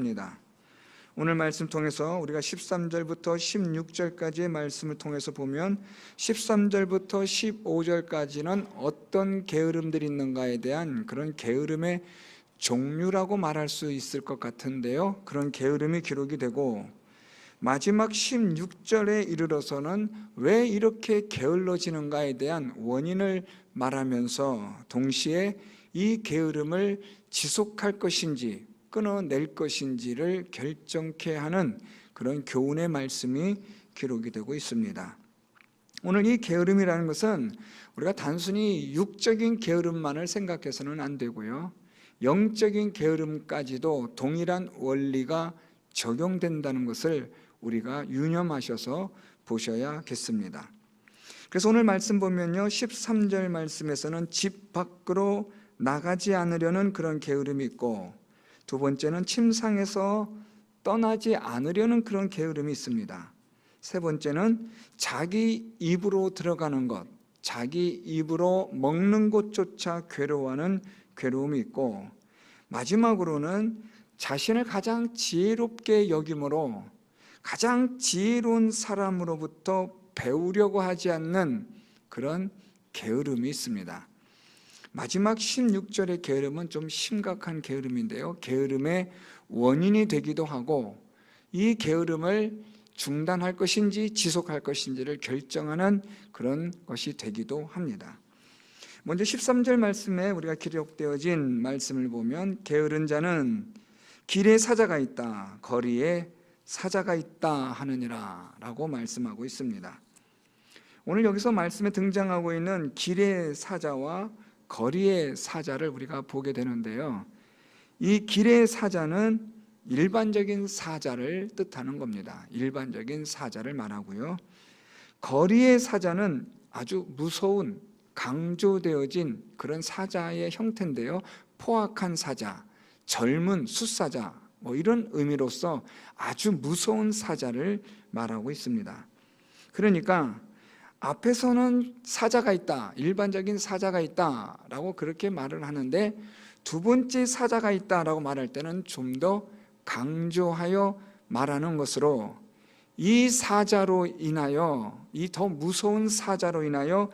합니다. 오늘 말씀 통해서 우리가 13절부터 16절까지의 말씀을 통해서 보면 13절부터 15절까지는 어떤 게으름들이 있는가에 대한 그런 게으름의 종류라고 말할 수 있을 것 같은데요, 그런 게으름이 기록이 되고, 마지막 16절에 이르러서는 왜 이렇게 게을러지는가에 대한 원인을 말하면서 동시에 이 게으름을 지속할 것인지 끊어낼 것인지를 결정케 하는 그런 교훈의 말씀이 기록이 되고 있습니다. 오늘 이 게으름이라는 것은 우리가 단순히 육적인 게으름만을 생각해서는 안 되고요, 영적인 게으름까지도 동일한 원리가 적용된다는 것을 우리가 유념하셔서 보셔야겠습니다. 그래서 오늘 말씀 보면요, 13절 말씀에서는 집 밖으로 나가지 않으려는 그런 게으름이 있고, 두 번째는 침상에서 떠나지 않으려는 그런 게으름이 있습니다. 세 번째는 자기 입으로 들어가는 것, 자기 입으로 먹는 것조차 괴로워하는 괴로움이 있고, 마지막으로는 자신을 가장 지혜롭게 여김으로 가장 지혜로운 사람으로부터 배우려고 하지 않는 그런 게으름이 있습니다. 마지막 16절의 게으름은 좀 심각한 게으름인데요, 게으름의 원인이 되기도 하고 이 게으름을 중단할 것인지 지속할 것인지를 결정하는 그런 것이 되기도 합니다. 먼저 13절 말씀에 우리가 기록되어진 말씀을 보면 게으른 자는 길에 사자가 있다, 거리에 사자가 있다 하느니라 라고 말씀하고 있습니다. 오늘 여기서 말씀에 등장하고 있는 길의 사자와 거리의 사자를 우리가 보게 되는데요, 이 길의 사자는 일반적인 사자를 뜻하는 겁니다. 일반적인 사자를 말하고요, 거리의 사자는 아주 무서운 강조되어진 그런 사자의 형태인데요, 포악한 사자, 젊은 숫사자 이런 의미로서 아주 무서운 사자를 말하고 있습니다. 그러니까 앞에서는 사자가 있다, 일반적인 사자가 있다라고 그렇게 말을 하는데, 두 번째 사자가 있다라고 말할 때는 좀 더 강조하여 말하는 것으로 이 사자로 인하여, 이 더 무서운 사자로 인하여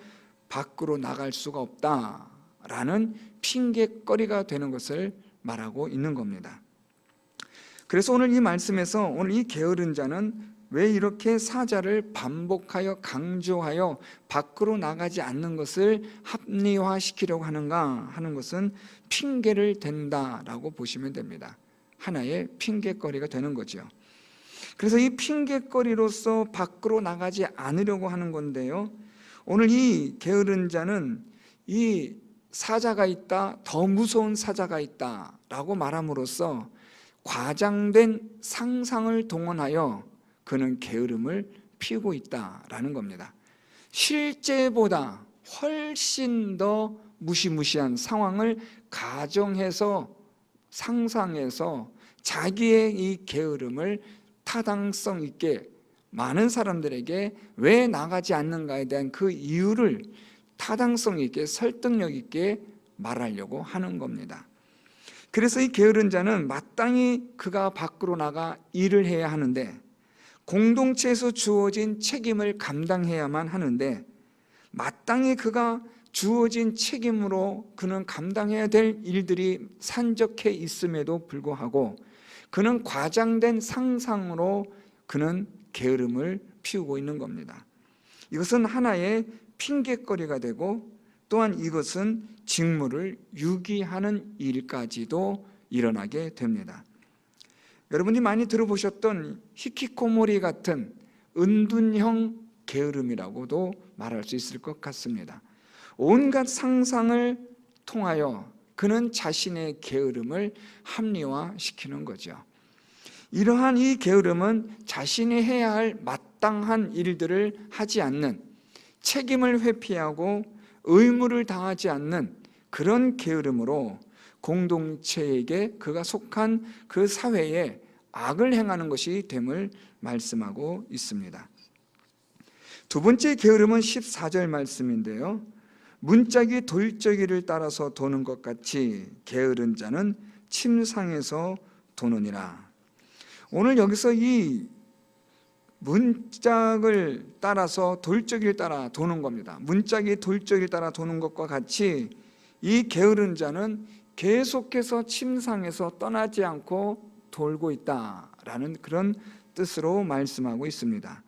밖으로 나갈 수가 없다라는 핑계거리가 되는 것을 말하고 있는 겁니다. 그래서 오늘 이 말씀에서 오늘 이 게으른 자는 왜 이렇게 사자를 반복하여 강조하여 밖으로 나가지 않는 것을 합리화시키려고 하는가 하는 것은 핑계를 댄다라고 보시면 됩니다. 하나의 핑계거리가 되는 거죠. 그래서 이 핑계거리로서 밖으로 나가지 않으려고 하는 건데요, 오늘 이 게으른 자는 이 사자가 있다, 더 무서운 사자가 있다라고 말함으로써 과장된 상상을 동원하여 그는 게으름을 피우고 있다라는 겁니다. 실제보다 훨씬 더 무시무시한 상황을 가정해서 상상해서 자기의 이 게으름을 타당성 있게 많은 사람들에게 왜 나가지 않는가에 대한 그 이유를 타당성 있게 설득력 있게 말하려고 하는 겁니다. 그래서 이 게으른 자는 마땅히 그가 밖으로 나가 일을 해야 하는데, 공동체에서 주어진 책임을 감당해야만 하는데, 마땅히 그가 주어진 책임으로 그는 감당해야 될 일들이 산적해 있음에도 불구하고 그는 과장된 상상으로 그는 게으름을 피우고 있는 겁니다. 이것은 하나의 핑계거리가 되고, 또한 이것은 직무를 유기하는 일까지도 일어나게 됩니다. 여러분이 많이 들어보셨던 히키코모리 같은 은둔형 게으름이라고도 말할 수 있을 것 같습니다. 온갖 상상을 통하여 그는 자신의 게으름을 합리화시키는 거죠. 이러한 이 게으름은 자신이 해야 할 마땅한 일들을 하지 않는, 책임을 회피하고 의무를 다하지 않는 그런 게으름으로 공동체에게 그가 속한 그 사회에 악을 행하는 것이 됨을 말씀하고 있습니다. 두 번째 게으름은 14절 말씀인데요, 문짝이 돌적이를 따라서 도는 것 같이 게으른 자는 침상에서 도느니라. 오늘 여기서 이 문짝을 따라서 돌적이를 따라 도는 겁니다. 문짝이 돌적이를 따라 도는 것과 같이 이 게으른 자는 계속해서 침상에서 떠나지 않고 돌고 있다라는 그런 뜻으로 말씀하고 있습니다.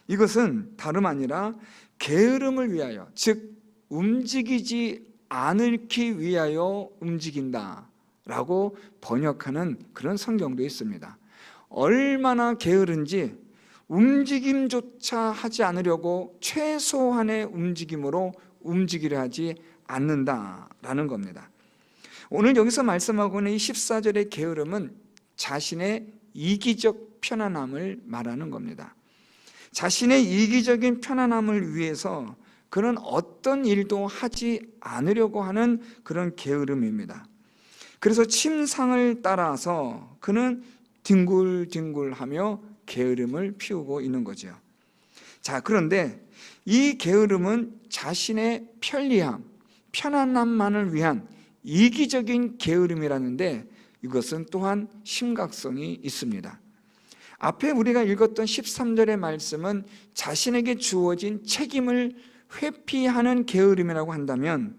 이것은 다름 아니라 게으름을 위하여, 즉 움직이지 않기 위하여 움직인다라고 번역하는 그런 성경도 있습니다. 얼마나 게으른지 움직임조차 하지 않으려고 최소한의 움직임으로 움직이려 하지 않는다라는 겁니다. 오늘 여기서 말씀하고 있는 이 14절의 게으름은 자신의 이기적 편안함을 말하는 겁니다. 자신의 이기적인 편안함을 위해서 그는 어떤 일도 하지 않으려고 하는 그런 게으름입니다. 그래서 침상을 따라서 그는 뒹굴뒹굴하며 게으름을 피우고 있는 거죠. 자, 그런데 이 게으름은 자신의 편리함, 편안함만을 위한 이기적인 게으름이라는데 이것은 또한 심각성이 있습니다. 앞에 우리가 읽었던 13절의 말씀은 자신에게 주어진 책임을 회피하는 게으름이라고 한다면,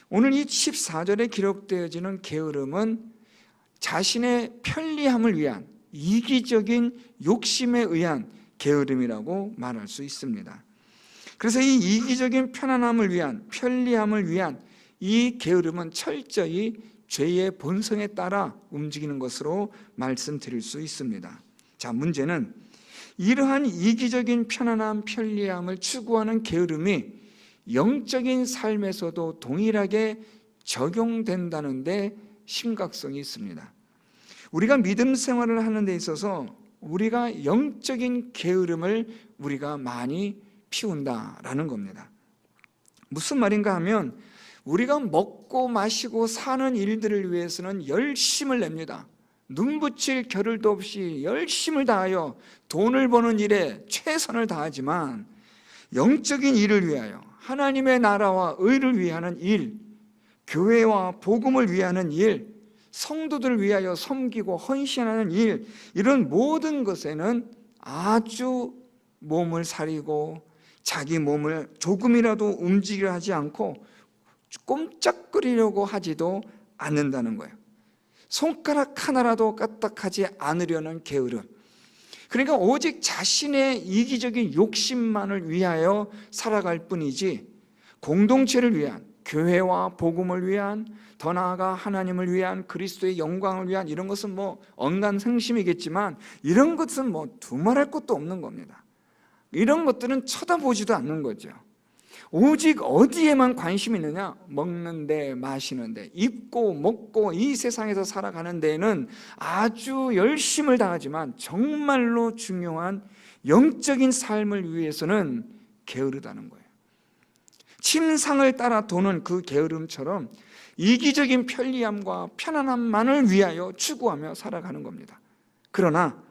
오늘 이 14절에 기록되어지는 게으름은 자신의 편리함을 위한 이기적인 욕심에 의한 게으름이라고 말할 수 있습니다. 그래서 이 이기적인 편안함을 위한, 편리함을 위한 이 게으름은 철저히 죄의 본성에 따라 움직이는 것으로 말씀드릴 수 있습니다. 자, 문제는 이러한 이기적인 편안함, 편리함을 추구하는 게으름이 영적인 삶에서도 동일하게 적용된다는 데 심각성이 있습니다. 우리가 믿음 생활을 하는 데 있어서 우리가 영적인 게으름을 우리가 많이 피운다라는 겁니다. 무슨 말인가 하면 우리가 먹고 마시고 사는 일들을 위해서는 열심을 냅니다. 눈붙일 겨를도 없이 열심을 다하여 돈을 버는 일에 최선을 다하지만 영적인 일을 위하여, 하나님의 나라와 의를 위하는 일, 교회와 복음을 위하는 일, 성도들을 위하여 섬기고 헌신하는 일, 이런 모든 것에는 아주 몸을 사리고 자기 몸을 조금이라도 움직이려 하지 않고 꼼짝거리려고 하지도 않는다는 거예요. 손가락 하나라도 까딱하지 않으려는 게으름. 그러니까 오직 자신의 이기적인 욕심만을 위하여 살아갈 뿐이지 공동체를 위한, 교회와 복음을 위한, 더 나아가 하나님을 위한, 그리스도의 영광을 위한 이런 것은 언간생심이겠지만 이런 것은 두말할 것도 없는 겁니다. 이런 것들은 쳐다보지도 않는 거죠. 오직 어디에만 관심이 있느냐? 먹는데, 마시는데, 입고 먹고 이 세상에서 살아가는 데에는 아주 열심을 다하지만 정말로 중요한 영적인 삶을 위해서는 게으르다는 거예요. 침상을 따라 도는 그 게으름처럼 이기적인 편리함과 편안함만을 위하여 추구하며 살아가는 겁니다. 그러나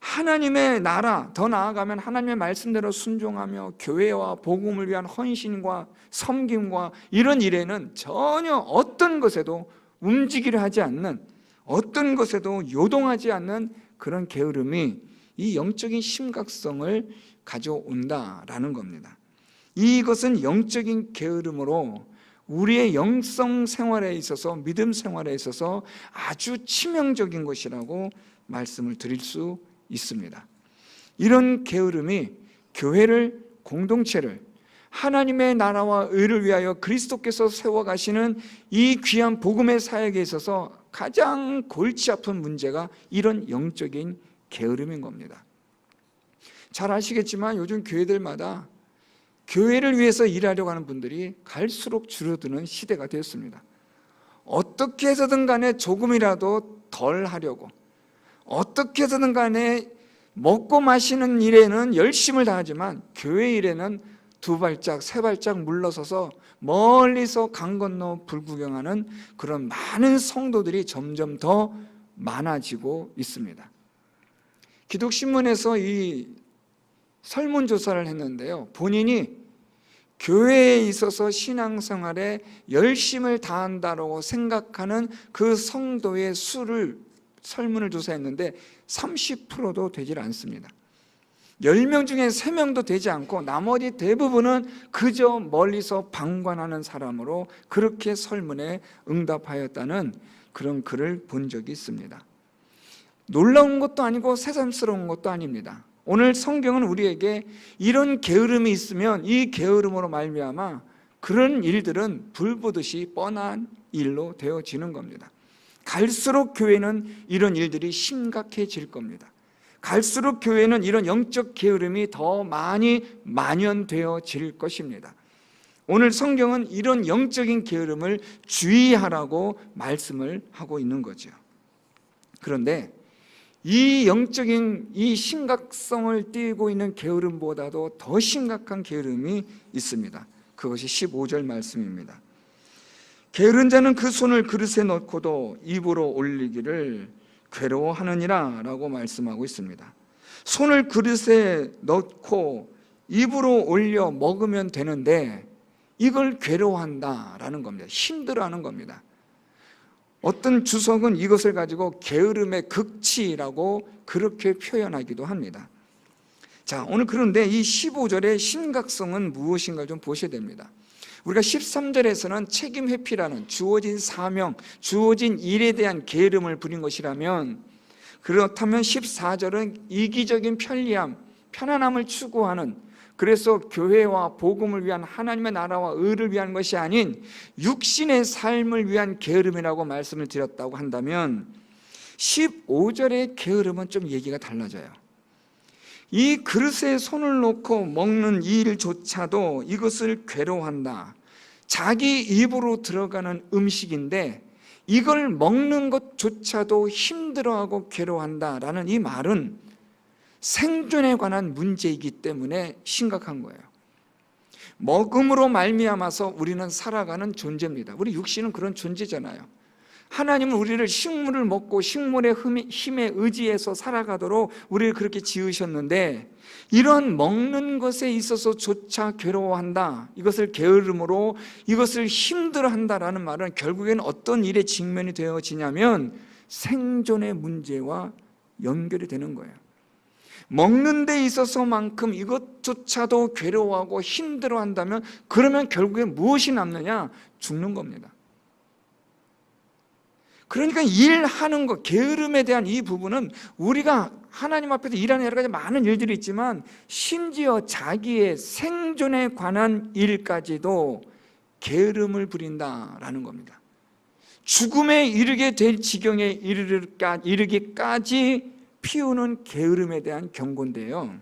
하나님의 나라, 더 나아가면 하나님의 말씀대로 순종하며 교회와 복음을 위한 헌신과 섬김과 이런 일에는 전혀 어떤 것에도 움직이려 하지 않는, 어떤 것에도 요동하지 않는 그런 게으름이 이 영적인 심각성을 가져온다라는 겁니다. 이것은 영적인 게으름으로 우리의 영성 생활에 있어서, 믿음 생활에 있어서 아주 치명적인 것이라고 말씀을 드릴 수 있습니다. 이런 게으름이 교회를, 공동체를 하나님의 나라와 의를 위하여 그리스도께서 세워가시는 이 귀한 복음의 사역에 있어서 가장 골치 아픈 문제가 이런 영적인 게으름인 겁니다. 잘 아시겠지만 요즘 교회들마다 교회를 위해서 일하려고 하는 분들이 갈수록 줄어드는 시대가 되었습니다. 어떻게 해서든 간에 조금이라도 덜 하려고, 어떻게 해서든 간에 먹고 마시는 일에는 열심을 다하지만 교회 일에는 두 발짝, 세 발짝 물러서서 멀리서 강 건너 불구경하는 그런 많은 성도들이 점점 더 많아지고 있습니다. 기독신문에서 이 설문조사를 했는데요, 본인이 교회에 있어서 신앙생활에 열심을 다한다고 생각하는 그 성도의 수를 설문을 조사했는데 30%도 되질 않습니다. 10명 중에 3명도 되지 않고 나머지 대부분은 그저 멀리서 방관하는 사람으로 그렇게 설문에 응답하였다는 그런 글을 본 적이 있습니다. 놀라운 것도 아니고 새삼스러운 것도 아닙니다. 오늘 성경은 우리에게 이런 게으름이 있으면 이 게으름으로 말미암아 그런 일들은 불보듯이 뻔한 일로 되어지는 겁니다. 갈수록 교회는 이런 일들이 심각해질 겁니다. 갈수록 교회는 이런 영적 게으름이 더 많이 만연되어질 것입니다. 오늘 성경은 이런 영적인 게으름을 주의하라고 말씀을 하고 있는 거죠. 그런데 이 영적인 이 심각성을 띠고 있는 게으름보다도 더 심각한 게으름이 있습니다. 그것이 15절 말씀입니다. 게으른 자는 그 손을 그릇에 넣고도 입으로 올리기를 괴로워하느니라 라고 말씀하고 있습니다. 손을 그릇에 넣고 입으로 올려 먹으면 되는데 이걸 괴로워한다라는 겁니다. 힘들어하는 겁니다. 어떤 주석은 이것을 가지고 게으름의 극치라고 그렇게 표현하기도 합니다. 자, 오늘 그런데 이 15절의 심각성은 무엇인가 좀 보셔야 됩니다. 우리가 13절에서는 책임 회피라는 주어진 사명, 주어진 일에 대한 게으름을 부린 것이라면, 그렇다면 14절은 이기적인 편리함, 편안함을 추구하는, 그래서 교회와 복음을 위한 하나님의 나라와 의를 위한 것이 아닌 육신의 삶을 위한 게으름이라고 말씀을 드렸다고 한다면 15절의 게으름은 좀 얘기가 달라져요. 이 그릇에 손을 놓고 먹는 이 일조차도 이것을 괴로워한다. 자기 입으로 들어가는 음식인데 이걸 먹는 것조차도 힘들어하고 괴로워한다라는 이 말은 생존에 관한 문제이기 때문에 심각한 거예요. 먹음으로 말미암아서 우리는 살아가는 존재입니다. 우리 육신은 그런 존재잖아요. 하나님은 우리를 식물을 먹고 식물의 힘에 의지해서 살아가도록 우리를 그렇게 지으셨는데 이런 먹는 것에 있어서조차 괴로워한다, 이것을 게으름으로, 이것을 힘들어한다라는 말은 결국에는 어떤 일에 직면이 되어지냐면 생존의 문제와 연결이 되는 거예요. 먹는 데 있어서만큼 이것조차도 괴로워하고 힘들어한다면 그러면 결국에 무엇이 남느냐? 죽는 겁니다. 그러니까 일하는 것, 게으름에 대한 이 부분은 우리가 하나님 앞에서 일하는 여러 가지 많은 일들이 있지만 심지어 자기의 생존에 관한 일까지도 게으름을 부린다라는 겁니다. 죽음에 이르게 될 지경에 이르기까지 피우는 게으름에 대한 경고인데요,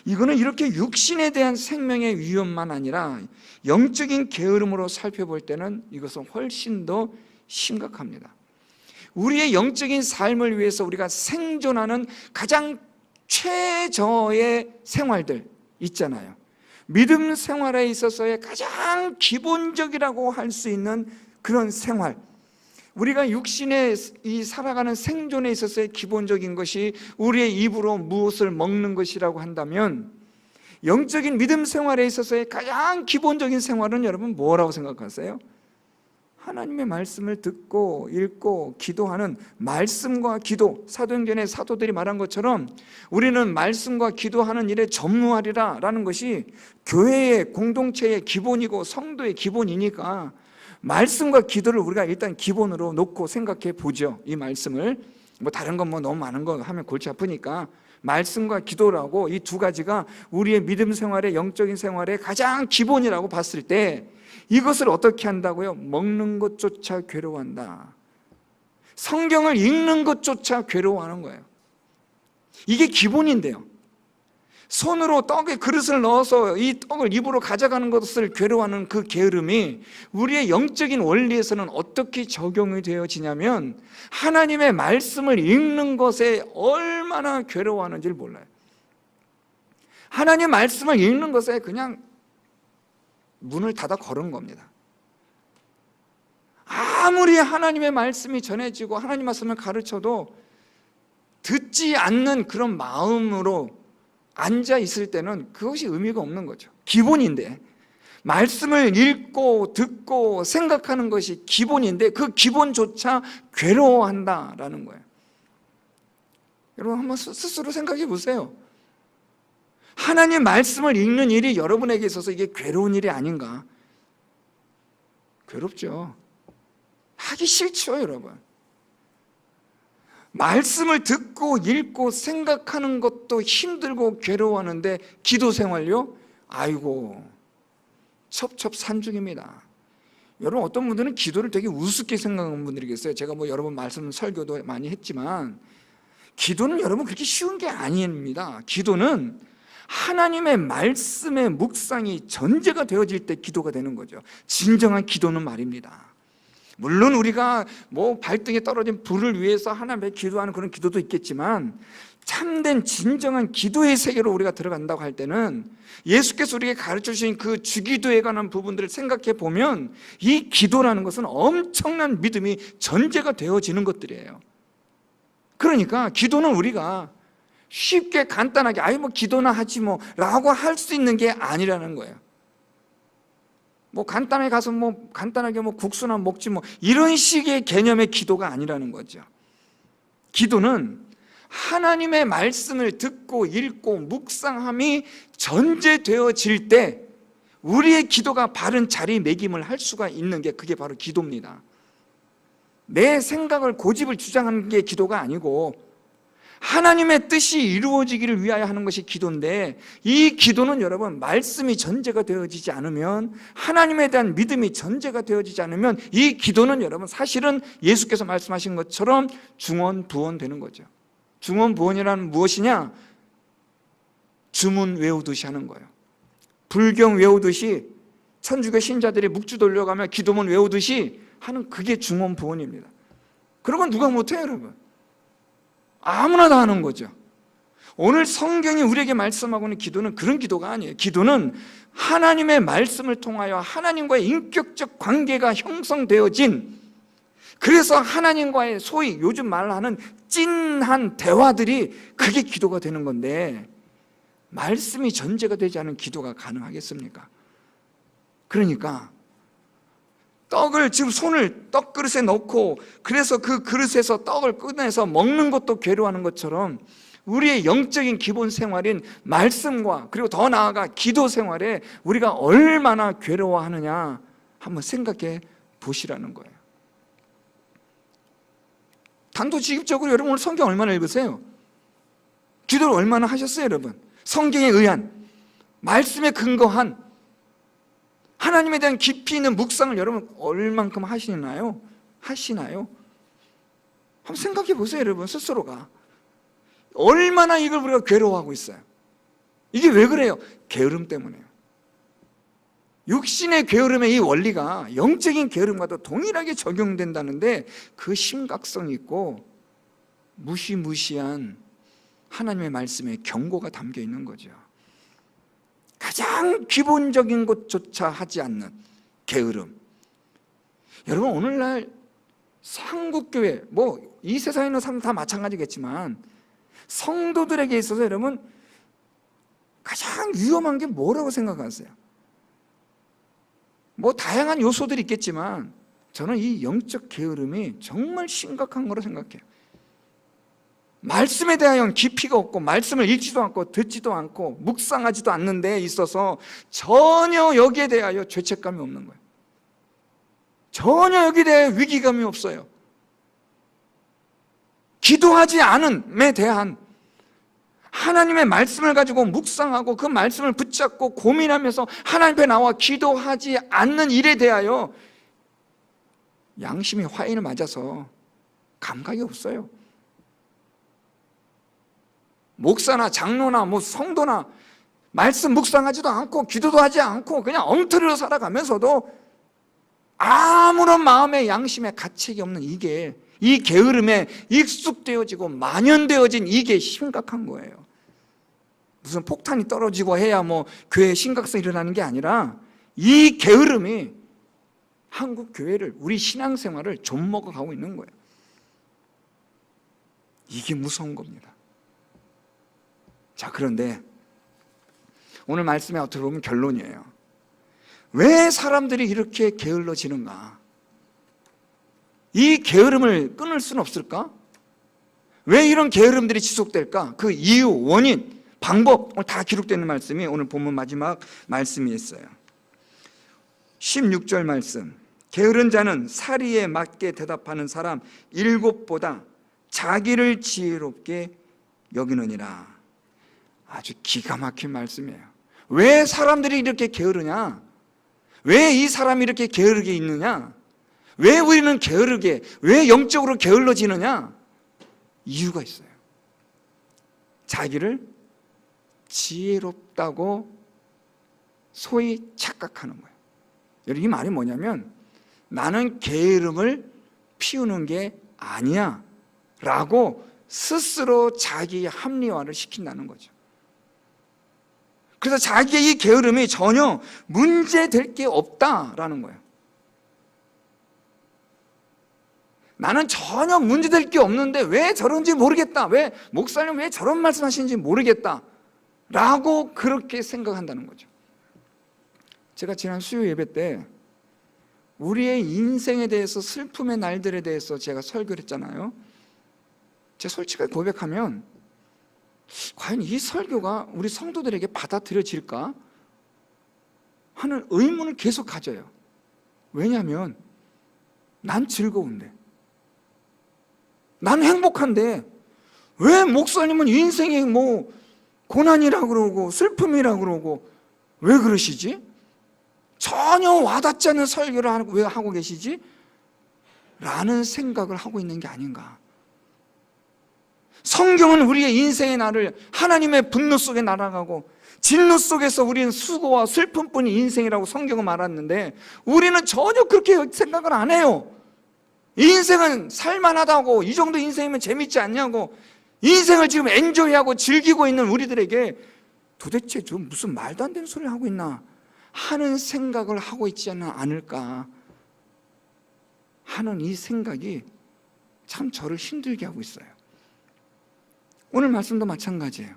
이거는 이렇게 육신에 대한 생명의 위험만 아니라 영적인 게으름으로 살펴볼 때는 이것은 훨씬 더 심각합니다. 우리의 영적인 삶을 위해서 우리가 생존하는 가장 최저의 생활들 있잖아요. 믿음 생활에 있어서의 가장 기본적이라고 할 수 있는 그런 생활, 우리가 육신에 이 살아가는 생존에 있어서의 기본적인 것이 우리의 입으로 무엇을 먹는 것이라고 한다면 영적인 믿음 생활에 있어서의 가장 기본적인 생활은 여러분 뭐라고 생각하세요? 하나님의 말씀을 듣고 읽고 기도하는 말씀과 기도, 사도행전의 사도들이 말한 것처럼 우리는 말씀과 기도하는 일에 전무하리라 라는 것이 교회의 공동체의 기본이고 성도의 기본이니까 말씀과 기도를 우리가 일단 기본으로 놓고 생각해 보죠. 이 말씀을 다른 건 너무 많은 거 하면 골치 아프니까 말씀과 기도라고 이 두 가지가 우리의 믿음 생활의 영적인 생활의 가장 기본이라고 봤을 때 이것을 어떻게 한다고요? 먹는 것조차 괴로워한다. 성경을 읽는 것조차 괴로워하는 거예요. 이게 기본인데요, 손으로 떡에 그릇을 넣어서 이 떡을 입으로 가져가는 것을 괴로워하는 그 게으름이 우리의 영적인 원리에서는 어떻게 적용이 되어지냐면 하나님의 말씀을 읽는 것에 얼마나 괴로워하는지를 몰라요. 하나님의 말씀을 읽는 것에 그냥 문을 닫아 걸은 겁니다. 아무리 하나님의 말씀이 전해지고 하나님 말씀을 가르쳐도 듣지 않는 그런 마음으로 앉아 있을 때는 그것이 의미가 없는 거죠. 기본인데, 말씀을 읽고 듣고 생각하는 것이 기본인데 그 기본조차 괴로워한다라는 거예요. 여러분 한번 스스로 생각해 보세요. 하나님 말씀을 읽는 일이 여러분에게 있어서 이게 괴로운 일이 아닌가? 괴롭죠. 하기 싫죠, 여러분. 말씀을 듣고 읽고 생각하는 것도 힘들고 괴로워하는데 기도 생활요? 아이고, 첩첩산중입니다. 여러분, 어떤 분들은 기도를 되게 우습게 생각하는 분들이 계세요. 제가 여러 번 말씀 설교도 많이 했지만 기도는 여러분 그렇게 쉬운 게 아닙니다. 기도는 하나님의 말씀의 묵상이 전제가 되어질 때 기도가 되는 거죠. 진정한 기도는 말입니다. 물론 우리가 발등에 떨어진 불을 위해서 하나님께 기도하는 그런 기도도 있겠지만 참된 진정한 기도의 세계로 우리가 들어간다고 할 때는 예수께서 우리에게 가르쳐 주신 그 주기도에 관한 부분들을 생각해 보면 이 기도라는 것은 엄청난 믿음이 전제가 되어지는 것들이에요. 그러니까 기도는 우리가 쉽게 간단하게 기도나 하지 라고 할 수 있는 게 아니라는 거예요. 간단하게 가서 간단하게 국수나 먹지 이런 식의 개념의 기도가 아니라는 거죠. 기도는 하나님의 말씀을 듣고 읽고 묵상함이 전제되어질 때 우리의 기도가 바른 자리매김을 할 수가 있는 게 그게 바로 기도입니다. 내 생각을 고집을 주장하는 게 기도가 아니고 하나님의 뜻이 이루어지기를 위하여 하는 것이 기도인데 이 기도는 여러분 말씀이 전제가 되어지지 않으면 하나님에 대한 믿음이 전제가 되어지지 않으면 이 기도는 여러분 사실은 예수께서 말씀하신 것처럼 중언부언 되는 거죠. 중언부언이라는 무엇이냐? 주문 외우듯이 하는 거예요. 불경 외우듯이 천주교 신자들이 묵주 돌려가며 기도문 외우듯이 하는 그게 중언부언입니다. 그런 건 누가 못해요, 여러분. 아무나 다 하는 거죠. 오늘 성경이 우리에게 말씀하고 있는 기도는 그런 기도가 아니에요. 기도는 하나님의 말씀을 통하여 하나님과의 인격적 관계가 형성되어진, 그래서 하나님과의 소위 요즘 말하는 찐한 대화들이 그게 기도가 되는 건데 말씀이 전제가 되지 않은 기도가 가능하겠습니까? 그러니까 떡을 지금 손을 떡그릇에 넣고 그래서 그 그릇에서 떡을 꺼내서 먹는 것도 괴로워하는 것처럼 우리의 영적인 기본 생활인 말씀과 그리고 더 나아가 기도 생활에 우리가 얼마나 괴로워하느냐 한번 생각해 보시라는 거예요. 단도직입적으로 여러분 오늘 성경 얼마나 읽으세요? 기도를 얼마나 하셨어요, 여러분? 성경에 의한 말씀에 근거한 하나님에 대한 깊이 있는 묵상을 여러분 얼만큼 하시나요? 한번 생각해 보세요, 여러분. 스스로가 얼마나 이걸 우리가 괴로워하고 있어요. 이게 왜 그래요? 게으름 때문에요. 육신의 게으름의 이 원리가 영적인 게으름과도 동일하게 적용된다는데 그 심각성이 있고 무시무시한 하나님의 말씀에 경고가 담겨 있는 거죠. 가장 기본적인 것조차 하지 않는 게으름. 여러분 오늘날 한국교회 이 세상에 있는 사람 다 마찬가지겠지만 성도들에게 있어서 여러분 가장 위험한 게 뭐라고 생각하세요? 다양한 요소들이 있겠지만 저는 이 영적 게으름이 정말 심각한 거로 생각해요. 말씀에 대한 깊이가 없고 말씀을 읽지도 않고 듣지도 않고 묵상하지도 않는 데에 있어서 전혀 여기에 대하여 죄책감이 없는 거예요. 전혀 여기에 대해 위기감이 없어요. 기도하지 않음에 대한 하나님의 말씀을 가지고 묵상하고 그 말씀을 붙잡고 고민하면서 하나님 앞에 나와 기도하지 않는 일에 대하여 양심이 화인을 맞아서 감각이 없어요. 목사나 장로나 성도나 말씀 묵상하지도 않고 기도도 하지 않고 그냥 엉터리로 살아가면서도 아무런 마음의 양심에 가책이 없는 이게 이 게으름에 익숙되어지고 만연되어진 이게 심각한 거예요. 무슨 폭탄이 떨어지고 해야 교회에 심각성이 일어나는 게 아니라 이 게으름이 한국 교회를 우리 신앙생활을 좀먹어 가고 있는 거예요. 이게 무서운 겁니다. 자, 그런데 오늘 말씀에 어떻게 보면 결론이에요. 왜 사람들이 이렇게 게을러지는가? 이 게으름을 끊을 수는 없을까? 왜 이런 게으름들이 지속될까? 그 이유, 원인, 방법 다 기록되는 말씀이 오늘 본문 마지막 말씀이 있어요. 16절 말씀, 게으른 자는 사리에 맞게 대답하는 사람 7보다 자기를 지혜롭게 여기느니라. 아주 기가 막힌 말씀이에요. 왜 사람들이 이렇게 게으르냐? 왜 이 사람이 이렇게 게으르게 있느냐? 왜 우리는 게으르게, 왜 영적으로 게을러지느냐? 이유가 있어요. 자기를 지혜롭다고 소위 착각하는 거예요. 여러분, 이 말이 뭐냐면 나는 게으름을 피우는 게 아니야 라고 스스로 자기 합리화를 시킨다는 거죠. 그래서 자기의 이 게으름이 전혀 문제될 게 없다라는 거예요. 나는 전혀 문제될 게 없는데 왜 저런지 모르겠다, 왜 목사님 왜 저런 말씀하시는지 모르겠다 라고 그렇게 생각한다는 거죠. 제가 지난 수요 예배 때 우리의 인생에 대해서, 슬픔의 날들에 대해서 제가 설교를 했잖아요. 제가 솔직하게 고백하면 과연 이 설교가 우리 성도들에게 받아들여질까 하는 의문을 계속 가져요. 왜냐하면 난 즐거운데, 난 행복한데 왜 목사님은 인생이 뭐 고난이라고 그러고 슬픔이라고 그러고 왜 그러시지? 전혀 와닿지 않는 설교를 왜 하고 계시지? 라는 생각을 하고 있는 게 아닌가. 성경은 우리의 인생의 날을 하나님의 분노 속에 날아가고 진노 속에서 우리는 수고와 슬픔뿐이 인생이라고 성경은 말았는데 우리는 전혀 그렇게 생각을 안 해요. 인생은 살만하다고, 이 정도 인생이면 재밌지 않냐고, 인생을 지금 엔조이하고 즐기고 있는 우리들에게 도대체 좀 무슨 말도 안 되는 소리를 하고 있나 하는 생각을 하고 있지 않을까 하는 이 생각이 참 저를 힘들게 하고 있어요. 오늘 말씀도 마찬가지예요.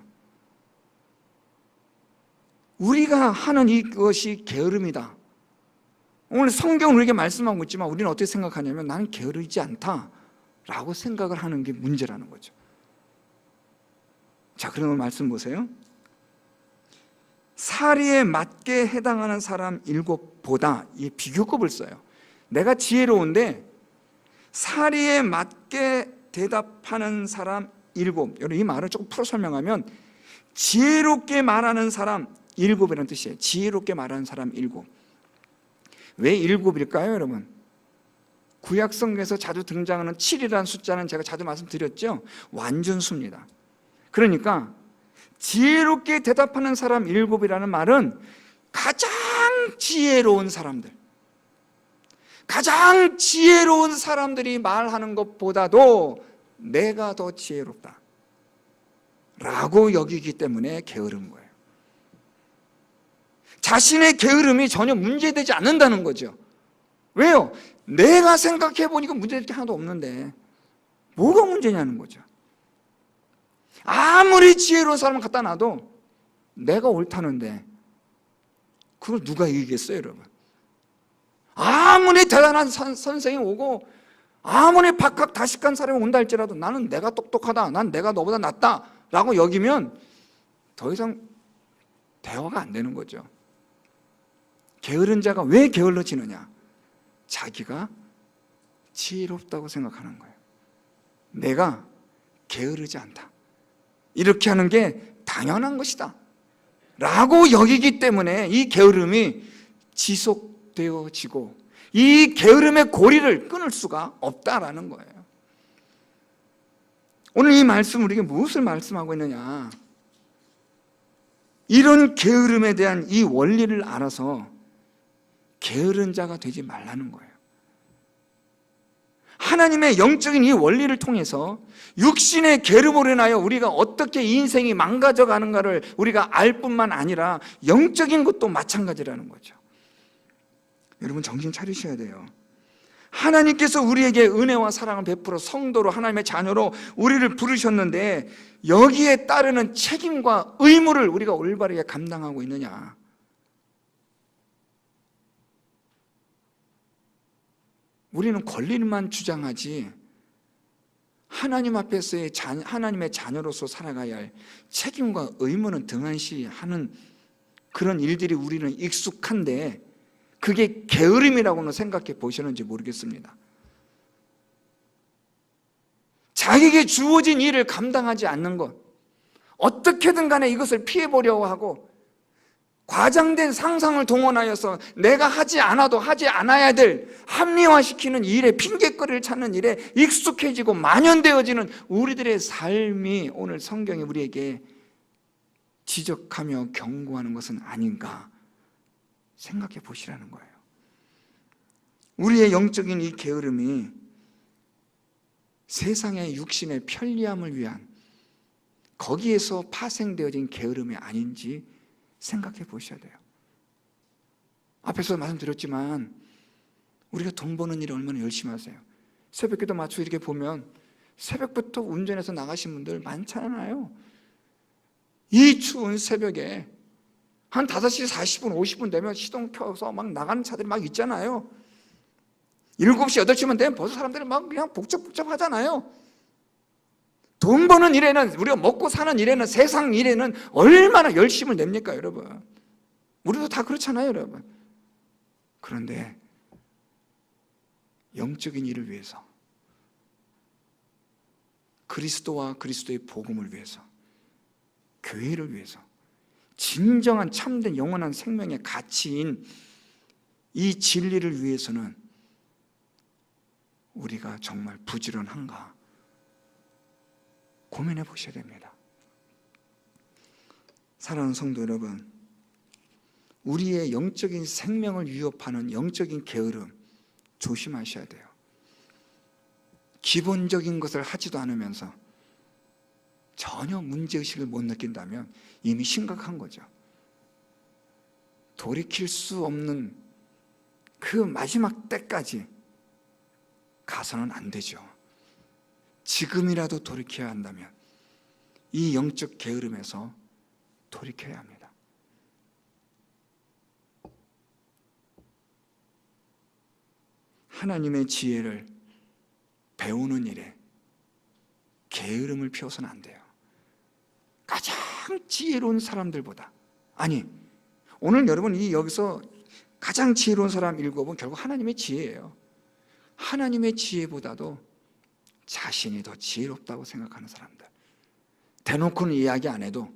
우리가 하는 이것이 게으름이다. 오늘 성경은 우리에게 말씀하고 있지만 우리는 어떻게 생각하냐면 나는 게으르지 않다라고 생각을 하는 게 문제라는 거죠. 자, 그러면 말씀 보세요. 사리에 맞게 해당하는 사람 7보다, 이 비교급을 써요. 내가 지혜로운데 사리에 맞게 대답하는 사람 7. 여러분, 이 말을 조금 풀어 설명하면 지혜롭게 말하는 사람 7이라는 뜻이에요. 지혜롭게 말하는 사람 7. 왜 7일까요, 여러분? 구약 성경에서 자주 등장하는 7이라는 숫자는 제가 자주 말씀드렸죠. 완전수입니다. 그러니까 지혜롭게 대답하는 사람 7이라는 말은 가장 지혜로운 사람들, 가장 지혜로운 사람들이 말하는 것보다도 내가 더 지혜롭다 라고 여기기 때문에 게으른 거예요. 자신의 게으름이 전혀 문제되지 않는다는 거죠. 왜요? 내가 생각해 보니까 문제될 게 하나도 없는데 뭐가 문제냐는 거죠. 아무리 지혜로운 사람을 갖다 놔도 내가 옳다는데 그걸 누가 이기겠어요, 여러분? 아무리 대단한 선생이 오고 아무리 박학다식한 사람이 온다 할지라도 나는 내가 똑똑하다, 난 내가 너보다 낫다 라고 여기면 더 이상 대화가 안 되는 거죠. 게으른 자가 왜 게을러지느냐? 자기가 지혜롭다고 생각하는 거예요. 내가 게으르지 않다, 이렇게 하는 게 당연한 것이다 라고 여기기 때문에 이 게으름이 지속되어지고 이 게으름의 고리를 끊을 수가 없다라는 거예요. 오늘 이 말씀 우리에게 무엇을 말씀하고 있느냐? 이런 게으름에 대한 이 원리를 알아서 게으른 자가 되지 말라는 거예요. 하나님의 영적인 이 원리를 통해서 육신의 게으름으로 인하여 우리가 어떻게 인생이 망가져 가는가를 우리가 알 뿐만 아니라 영적인 것도 마찬가지라는 거죠. 여러분, 정신 차리셔야 돼요. 하나님께서 우리에게 은혜와 사랑을 베풀어 성도로, 하나님의 자녀로 우리를 부르셨는데 여기에 따르는 책임과 의무를 우리가 올바르게 감당하고 있느냐? 우리는 권리만 주장하지 하나님 앞에서의 하나님의 자녀로서 살아가야 할 책임과 의무는 등한시하는 그런 일들이 우리는 익숙한데 그게 게으름이라고는 생각해 보셨는지 모르겠습니다. 자기에게 주어진 일을 감당하지 않는 것, 어떻게든 간에 이것을 피해보려고 하고 과장된 상상을 동원하여서 내가 하지 않아도 하지 않아야 될 합리화시키는 일에 핑계거리를 찾는 일에 익숙해지고 만연되어지는 우리들의 삶이 오늘 성경이 우리에게 지적하며 경고하는 것은 아닌가 생각해 보시라는 거예요. 우리의 영적인 이 게으름이 세상의 육신의 편리함을 위한 거기에서 파생되어진 게으름이 아닌지 생각해 보셔야 돼요. 앞에서 말씀드렸지만 우리가 돈 버는 일에 얼마나 열심히 하세요. 새벽기도 맞춰 이렇게 보면 새벽부터 운전해서 나가신 분들 많잖아요. 이 추운 새벽에 한 5시 40분, 50분 되면 시동 켜서 막 나가는 차들이 막 있잖아요. 7시, 8시만 되면 벌써 사람들이 막 그냥 복잡복잡 하잖아요. 돈 버는 일에는, 우리가 먹고 사는 일에는, 세상 일에는 얼마나 열심을 냅니까, 여러분? 우리도 다 그렇잖아요, 여러분. 그런데 영적인 일을 위해서, 그리스도와 그리스도의 복음을 위해서, 교회를 위해서, 진정한 참된 영원한 생명의 가치인 이 진리를 위해서는 우리가 정말 부지런한가 고민해 보셔야 됩니다. 사랑하는 성도 여러분, 우리의 영적인 생명을 위협하는 영적인 게으름 조심하셔야 돼요. 기본적인 것을 하지도 않으면서 전혀 문제의식을 못 느낀다면 이미 심각한 거죠. 돌이킬 수 없는 그 마지막 때까지 가서는 안 되죠. 지금이라도 돌이켜야 한다면 이 영적 게으름에서 돌이켜야 합니다. 하나님의 지혜를 배우는 일에 게으름을 피워서는 안 돼요. 가장 지혜로운 사람들보다, 아니 오늘 여러분 여기서 가장 지혜로운 사람 7은 결국 하나님의 지혜예요. 하나님의 지혜보다도 자신이 더 지혜롭다고 생각하는 사람들, 대놓고는 이야기 안 해도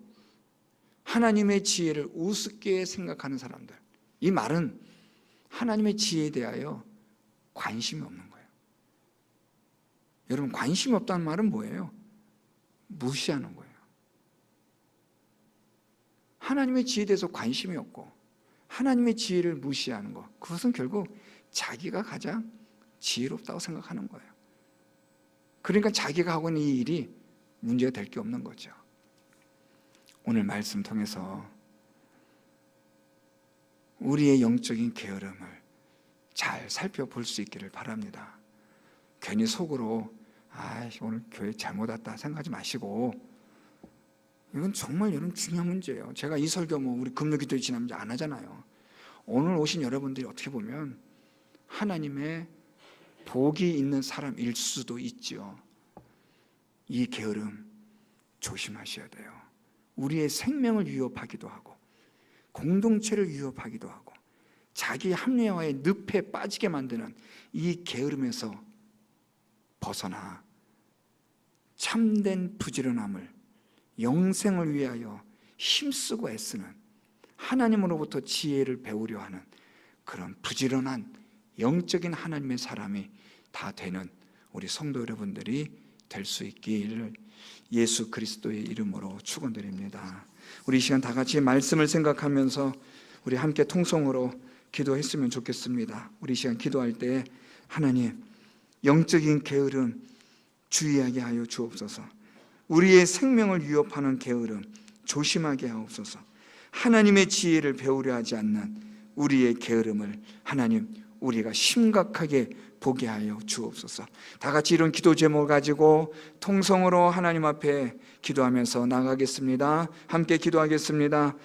하나님의 지혜를 우습게 생각하는 사람들, 이 말은 하나님의 지혜에 대하여 관심이 없는 거예요. 여러분, 관심이 없다는 말은 뭐예요? 무시하는 거예요. 하나님의 지혜에 대해서 관심이 없고 하나님의 지혜를 무시하는 것, 그것은 결국 자기가 가장 지혜롭다고 생각하는 거예요. 그러니까 자기가 하고 있는 이 일이 문제가 될 게 없는 거죠. 오늘 말씀 통해서 우리의 영적인 게으름을 잘 살펴볼 수 있기를 바랍니다. 괜히 속으로 오늘 교회 잘못 왔다 생각하지 마시고, 이건 정말 여러분 중요한 문제예요. 제가 이 설교 우리 금요기도에 지나면 안 하잖아요. 오늘 오신 여러분들이 어떻게 보면 하나님의 복이 있는 사람일 수도 있죠. 이 게으름 조심하셔야 돼요. 우리의 생명을 위협하기도 하고 공동체를 위협하기도 하고 자기 합리화의 늪에 빠지게 만드는 이 게으름에서 벗어나 참된 부지런함을, 영생을 위하여 힘쓰고 애쓰는, 하나님으로부터 지혜를 배우려 하는 그런 부지런한 영적인 하나님의 사람이 다 되는 우리 성도 여러분들이 될 수 있기를 예수 그리스도의 이름으로 축원드립니다. 우리 이 시간 다 같이 말씀을 생각하면서 우리 함께 통성으로 기도했으면 좋겠습니다. 우리 이 시간 기도할 때 하나님, 영적인 게으름 주의하게 하여 주옵소서. 우리의 생명을 위협하는 게으름 조심하게 하옵소서. 하나님의 지혜를 배우려 하지 않는 우리의 게으름을 하나님, 우리가 심각하게 보게 하여 주옵소서. 다 같이 이런 기도 제목을 가지고 통성으로 하나님 앞에 기도하면서 나가겠습니다. 함께 기도하겠습니다.